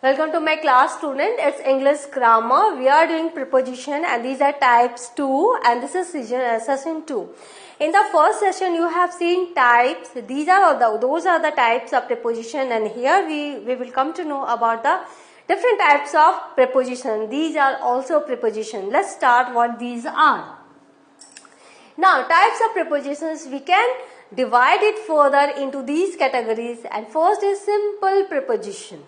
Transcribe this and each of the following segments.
Welcome to my class, student. It's English grammar. We are doing preposition and these are types 2 and this is session 2. In the first session you have seen types. Those are the types of preposition, and here we will come to know about the different types of preposition. These are also preposition. Let's start what these are. Now, types of prepositions, we can divide it further into these categories, and first is simple preposition.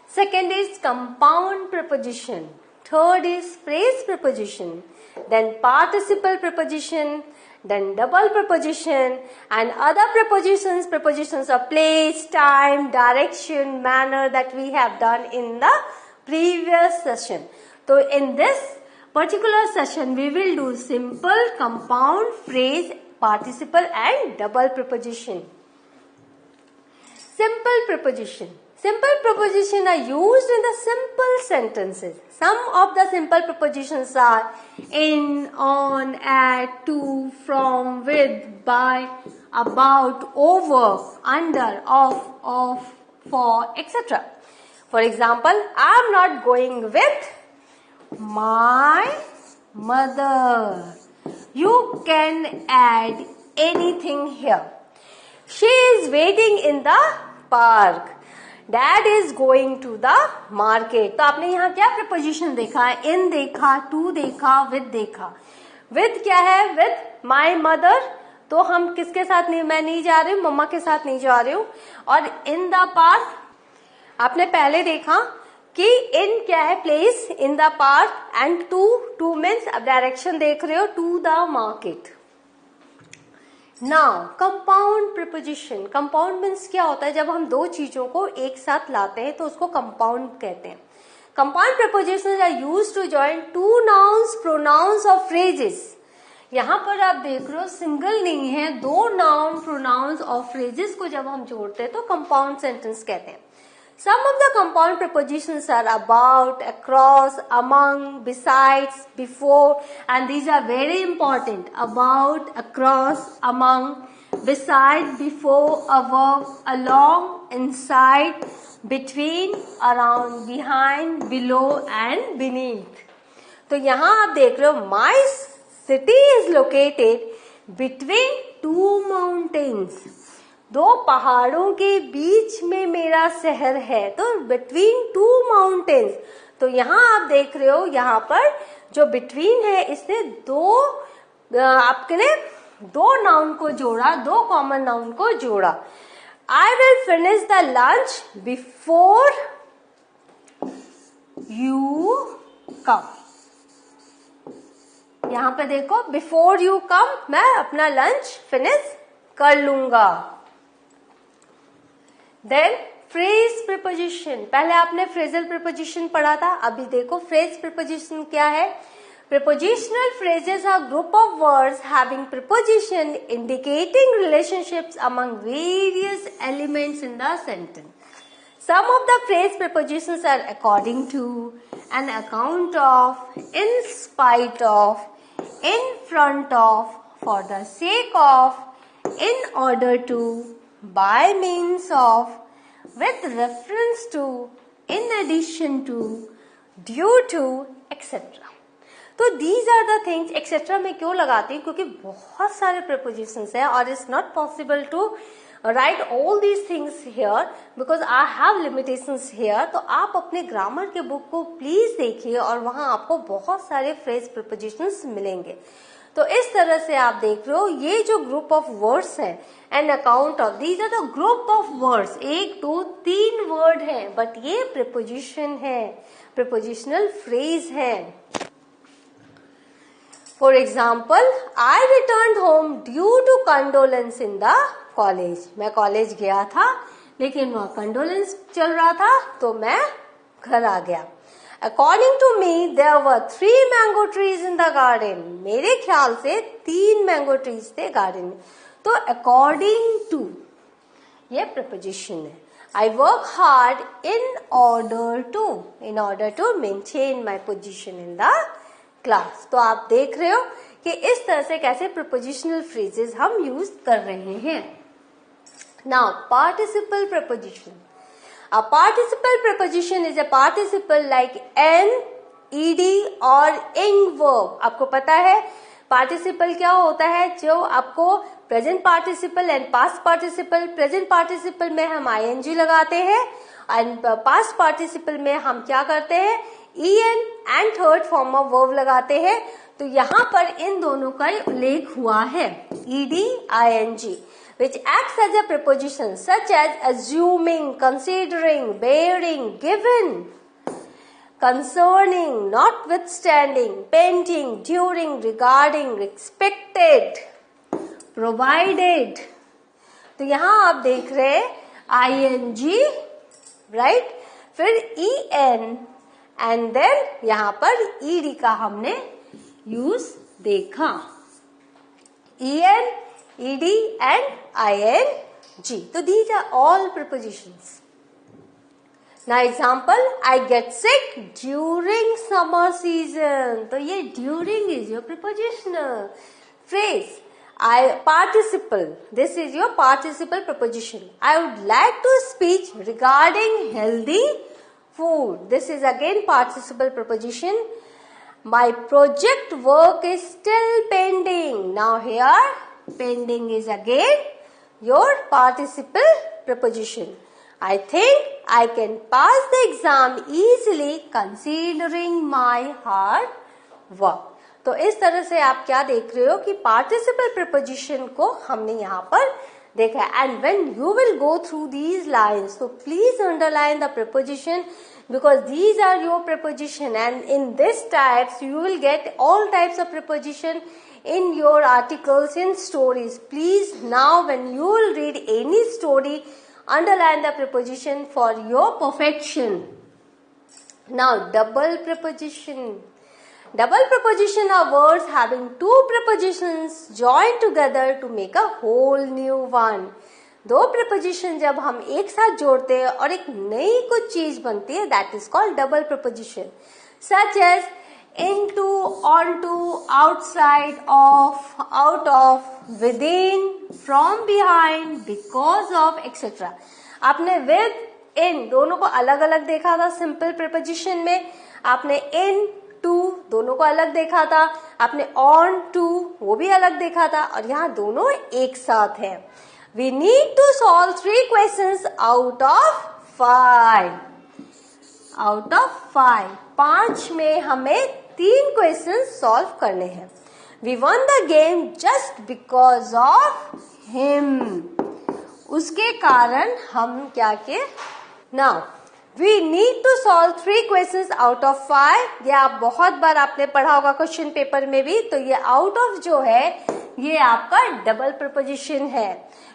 Second is compound preposition. Third is phrase preposition. Then participle preposition. Then double preposition. And other prepositions, prepositions of place, time, direction, manner that we have done in the previous session. So in this particular session, we will do simple, compound, phrase, participle and double preposition. Simple preposition. Simple prepositions are used in the simple sentences. Some of the simple prepositions are in, on, at, to, from, with, by, about, over, under, of, for, etc. For example, I am not going with my mother. You can add anything here. She is waiting in the park. Dad is going to the market. तो आपने यहाँ क्या preposition देखा है? In देखा, to देखा, with देखा. With क्या है? With my mother. तो हम किसके साथ नहीं, मैं नहीं जा रही हूँ, मम्मा के साथ नहीं जा रही हूँ. और in the park आपने पहले देखा कि in क्या है? Place in the park, and to means अब direction देख रहे हो, to the market. Now, compound preposition. Compound means क्या होता है? जब हम दो चीजों को एक साथ लाते हैं तो उसको compound कहते हैं. Compound prepositions are used to join two nouns, pronouns or phrases. यहाँ पर आप देख रहे हो सिंगल नहीं है, दो noun, pronouns और phrases को जब हम जोड़ते हैं तो compound sentence कहते हैं. Some of the compound prepositions are about, across, among, besides, before, and these are very important. About, across, among, beside, before, above, along, inside, between, around, behind, below and beneath. तो यहाँ आप देख रहे हो my city is located between two mountains. दो पहाड़ों के बीच में मेरा शहर है. तो between two mountains. तो यहाँ आप देख रहे हो, यहाँ पर जो between है इसने आपने दो नाउन को जोड़ा, दो कॉमन नाउन को जोड़ा. I will finish the lunch before you come. यहाँ पे देखो before you come, मैं अपना लंच फिनिश कर लूंगा. Then phrase preposition. पहले आपने phrasal preposition पढ़ा था, अभी देखो phrase preposition क्या है. Prepositional phrases are group of words having preposition indicating relationships among various elements in the sentence. Some of the phrase prepositions are according to, an account of, in spite of, in front of, for the sake of, in order to, by means of, with reference to, in addition to, due to, etc. तो these are the things. etc. में क्यों लगाती हूँ? क्योंकि बहुत सारे prepositions हैं और it's not possible to write all these things here because I have limitations here. तो आप अपने ग्रामर के बुक को प्लीज देखिए और वहाँ आपको बहुत सारे phrase prepositions मिलेंगे. तो इस तरह से आप देख रहे हो ये जो ग्रुप ऑफ वर्ड्स हैं, an account of, these are the group of words. एक दो तीन वर्ड हैं बट ये प्रीपोजिशन है, प्रीपोजिशनल फ्रेज है. For example, I return home due to condolence in the college. मैं कॉलेज गया था लेकिन वहाँ कंडोलेंस चल रहा था तो मैं घर आ गया. According to me, there were 3 mango trees in the garden. मेरे ख्याल से 3 mango trees थे गार्डन में. तो according to ये preposition है. I work hard in order to maintain my position in the class. तो आप देख रहे हो कि इस तरह से कैसे prepositional phrases हम use कर रहे हैं. Now, participle preposition. A participle preposition is a participle like an, ed और ing verb. आपको पता है पार्टिसिपल क्या होता है, जो आपको present participle and past participle, present participle में हम ing लगाते हैं एंड पास्ट पार्टिसिपल में हम क्या करते हैं, en and third form of verb लगाते हैं. तो यहाँ पर इन दोनों का उल्लेख हुआ है, ed ing, which acts as a preposition such as assuming, considering, bearing, given, concerning, notwithstanding, pending, during, regarding, expected, provided. तो यहाँ आप देख रहे ing, राइट, फिर en एंड देन यहाँ पर ed का हमने यूज देखा, en, ed and ing. So these are all prepositions. Now example, I get sick during summer season. तो ये during is your prepositional phrase. I participle. This is your participle preposition. I would like to speak regarding healthy food. This is again participle preposition. My project work is still pending. Now here pending is again your participle preposition. I think I can pass the exam easily considering my hard work. तो इस तरह से आप क्या देख रहे हो कि पार्टिसिपल प्रीपोजिशन को हमने यहाँ पर देखा है. And when you will go through these lines, तो please underline the preposition because these are your preposition, and in this types you will get all types of preposition in your articles, in stories. Please now when you will read any story, underline the preposition for your perfection. Now double preposition. Double preposition are words having two prepositions joined together to make a whole new one. दो preposition जब हम एक साथ जोड़ते हैं और एक नई कुछ चीज बनती है, that is called double preposition. Such as into, onto, outside of, out of, within, from behind, because of, etc. आपने with, in दोनों को अलग अलग देखा था सिंपल preposition में. आपने in, to दोनों को अलग देखा था. आपने on to वो भी अलग देखा था. और यहाँ दोनों एक साथ है. We need to solve 3 questions out of 5. Out of 5. 5 में हमें 3 questions solve करने हैं. We won the game just because of him. उसके कारण हम क्या किए? Now, we need to solve 3 questions out of 5. ये आप बहुत बार आपने पढ़ा होगा क्वेश्चन पेपर में भी. तो ये out of जो है ये आपका डबल प्रपोजिशन है.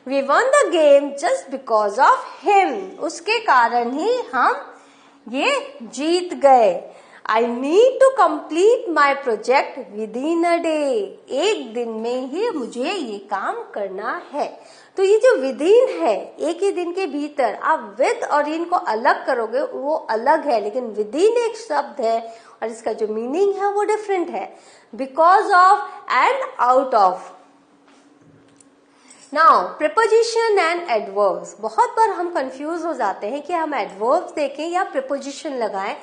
We won the game just because of him. उसके कारण ही हम ये जीत गए. I need to complete my project within a day. एक दिन में ही मुझे ये काम करना है. तो ये जो within है, एक ही दिन के भीतर, आप with और in को अलग करोगे वो अलग है, लेकिन within एक शब्द है और इसका जो मीनिंग है वो डिफरेंट है. Because of and out of. Now, preposition and adverbs. बहुत बार हम कंफ्यूज हो जाते हैं कि हम adverbs देखें या preposition लगाएं.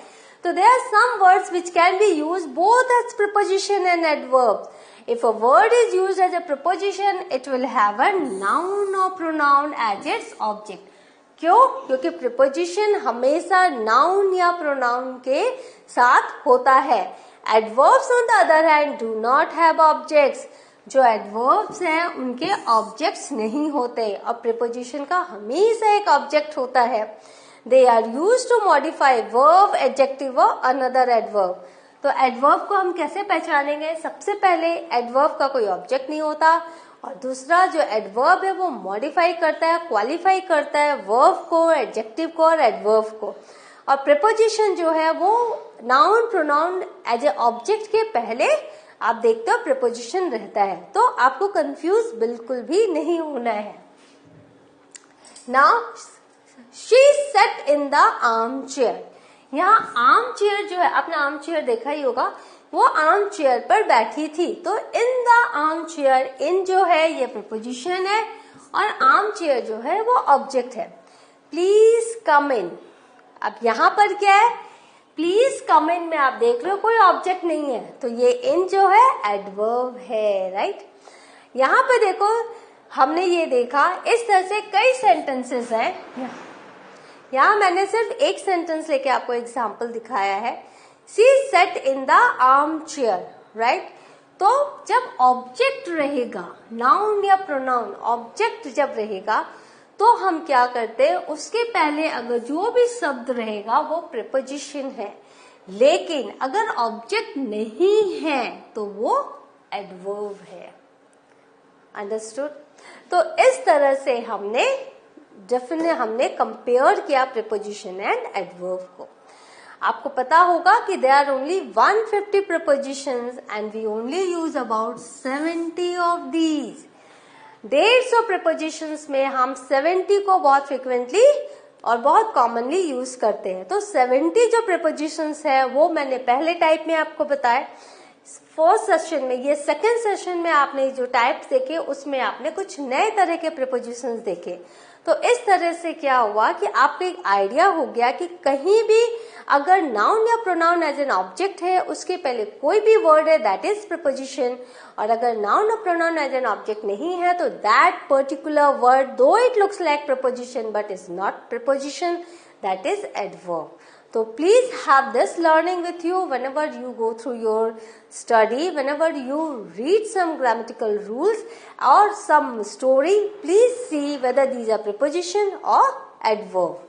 तो there are some words which can be used both as preposition and adverbs. If a word is used as a preposition, it will have a noun or pronoun as its object. क्यों? क्योंकि preposition हमेशा noun या pronoun के साथ होता है. Adverbs on the other hand do not have objects. जो adverbs हैं उनके ऑब्जेक्ट्स नहीं होते और प्रीपोजिशन का हमेशा एक ऑब्जेक्ट होता है. They are used to modify verb, adjective और अनदर एडवर्ब. तो एडवर्ब को हम कैसे पहचानेंगे? सबसे पहले एडवर्ब का कोई ऑब्जेक्ट नहीं होता और दूसरा जो एडवर्ब है वो मॉडिफाई करता है, क्वालिफाई करता है वर्ब को, एडजेक्टिव को और एडवर्ब को. और प्रीपोजिशन जो है वो noun pronoun as a object के पहले आप देखते हो प्रीपोजिशन रहता है. तो आपको कंफ्यूज बिल्कुल भी नहीं होना है. Now she said in the arm chair. यहाँ आर्म चेयर जो है, आपने आर्म चेयर देखा ही होगा, वो आर्म चेयर पर बैठी थी. तो इन द आर्म चेयर, इन जो है ये प्रीपोजिशन है और आर्म चेयर जो है वो ऑब्जेक्ट है. प्लीज कम इन। अब यहाँ पर क्या है, प्लीज कम इन में आप देख रहे हो कोई ऑब्जेक्ट नहीं है, तो ये इन जो है एडवर्ब है, राइट। यहाँ पे देखो हमने ये देखा, इस तरह से कई सेंटेंसेस हैं। यहाँ मैंने सिर्फ एक सेंटेंस लेके आपको एग्जाम्पल दिखाया है, she sat in the arm chair, right. तो जब ऑब्जेक्ट रहेगा, नाउन या प्रोनाउन, ऑब्जेक्ट जब रहेगा तो हम क्या करते हैं, उसके पहले अगर जो भी शब्द रहेगा वो प्रीपोजिशन है, लेकिन अगर ऑब्जेक्ट नहीं है तो वो एडवर्ब है। अंडरस्टूड। तो इस तरह से हमने कंपेयर किया प्रीपोजिशन एंड एडवर्ब को। आपको पता होगा कि there are only 150 prepositions and we only use about 70 of these. 150 prepositions में हम 70 को बहुत फ्रिक्वेंटली और बहुत कॉमनली यूज करते हैं। तो 70 जो प्रीपोजिशंस है वो मैंने पहले टाइप में आपको बताया। फर्स्ट सेशन में, ये सेकंड सेशन में आपने जो टाइप्स देखे उसमें आपने कुछ नए तरह के प्रीपोजिशंस देखे। तो इस तरह से क्या हुआ कि आपको एक आइडिया हो गया कि कहीं भी अगर नाउन या प्रोनाउन एज एन ऑब्जेक्ट है, उसके पहले कोई भी वर्ड है, दैट इज प्रीपोजिशन। और अगर नाउन और प्रोनाउन एज एन ऑब्जेक्ट नहीं है तो दैट पर्टिकुलर वर्ड, दो it looks like preposition but is not preposition, that is adverb. So please have this learning with you whenever you go through your study, whenever you read some grammatical rules or some story, please see whether these are preposition or adverb.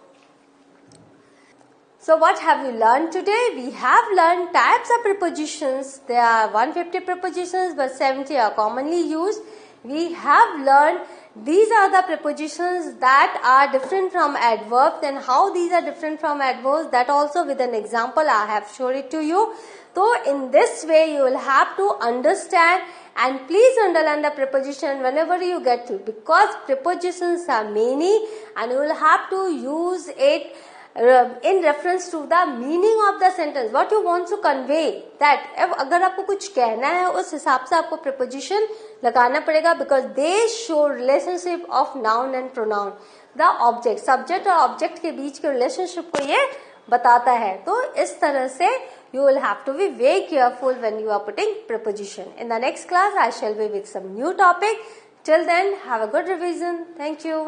So what have you learned today? We have learned types of prepositions. There are 150 prepositions but 70 are commonly used. We have learned these are the prepositions that are different from adverbs, and how these are different from adverbs, that also with an example I have shown it to you. So in this way you will have to understand, and please underline the preposition whenever you get to, because prepositions are many and you will have to use it in reference to the meaning of the sentence, what you want to convey, that अगर आपको कुछ कहना है उस हिसाब से आपको preposition लगाना पड़ेगा, because they show relationship of noun and pronoun, the object, subject और object के बीच के relationship को ये बताता है। तो इस तरह से you will have to be very careful when you are putting preposition. In the next class I shall be with some new topic. Till then, have a good revision. Thank you.